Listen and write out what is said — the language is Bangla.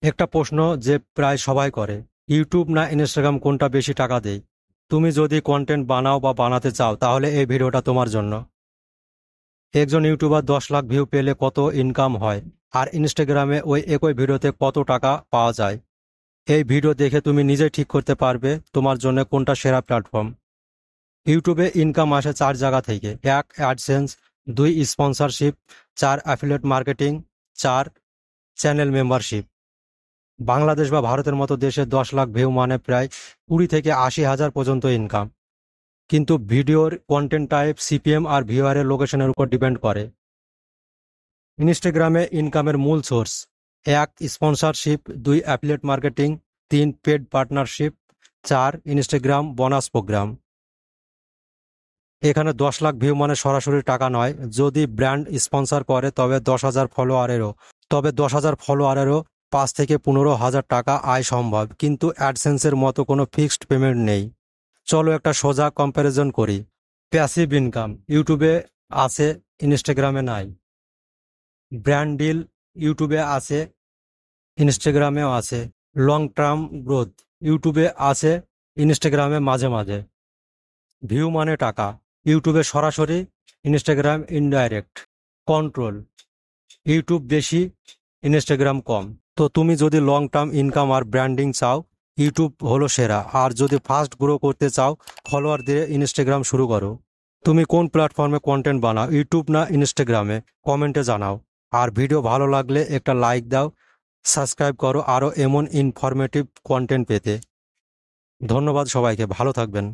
একটা প্রশ্ন যে প্রায় সবাই করে, ইউটিউব না ইনস্টাগ্রাম কোনটা বেশি টাকা দেয়? তুমি যদি কন্টেন্ট বানাও বা বানাতে চাও তাহলে এই ভিডিওটা তোমার জন্য। একজন ইউটিউবার 10 লাখ ভিউ পেলে কত ইনকাম হয়, আর ইনস্টাগ্রামে ওই একই ভিডিওতে কত টাকা পাওয়া যায়? এই ভিডিও দেখে তুমি নিজেই ঠিক করতে পারবে তোমার জন্য কোনটা সেরা প্ল্যাটফর্ম। ইউটিউবে ইনকাম আসে 4 জায়গা থেকে: 1 AdSense, 2 sponsorship, 4 affiliate marketing, 4 channel membership. Bangladesh বা ভারতের মতো দেশে 10 লাখ ভিউ মানে প্রায় 20 থেকে 80 হাজার পর্যন্ত ইনকাম। কিন্তু ভিডিওর কন্টেন্ট টাইপ, সিপিএম আর ভিউয়ারের লোকেশনের উপর ডিপেন্ড করে। ইনস্টাগ্রামে ইনকামের মূল source: 1 sponsorship, 2 affiliate marketing, 3 paid partnership, 4 Instagram bonus program. এখানে 10 লাখ ভিউ মানে সরাসরি টাকা নয়, যদি ব্র্যান্ড স্পন্সর করে তবে 10,000 ফলোয়ারেরও 5 থেকে 15 হাজার টাকা আয় সম্ভব, কিন্তু অ্যাডসেন্সের মতো কোনো ফিক্সড পেমেন্ট নেই। চলো একটা সোজা কম্প্যারিজন করি। প্যাসিভ ইনকাম ইউটিউবে আছে, ইনস্টাগ্রামে নাই। ব্র্যান্ড ডিল ইউটিউবে আছে, ইনস্টাগ্রামেও আছে। লং টার্ম গ্রোথ ইউটিউবে আছে, ইনস্টাগ্রামে মাঝে মাঝে। ভিউ মানে টাকা, ইউটিউবে সরাসরি, ইনস্টাগ্রাম ইনডাইরেক্ট। কন্ট্রোল ইউটিউব বেশি, ইনস্টাগ্রাম কম। তো তুমি যদি লং টার্ম ইনকাম আর ব্র্যান্ডিং চাও, ইউটিউব হলো সেরা। আর যদি ফাস্ট গ্রো করতে চাও, ফলোয়ার দিয়ে ইনস্টাগ্রাম শুরু করো। তুমি কোন প্ল্যাটফর্মে কন্টেন্ট বানাও, ইউটিউব না ইনস্টাগ্রামে? কমেন্টে জানাও। আর ভিডিও ভালো লাগলে একটা লাইক দাও, সাবস্ক্রাইব করো আরও এমন ইনফরমেটিভ কন্টেন্ট পেতে। ধন্যবাদ সবাইকে, ভালো থাকবেন।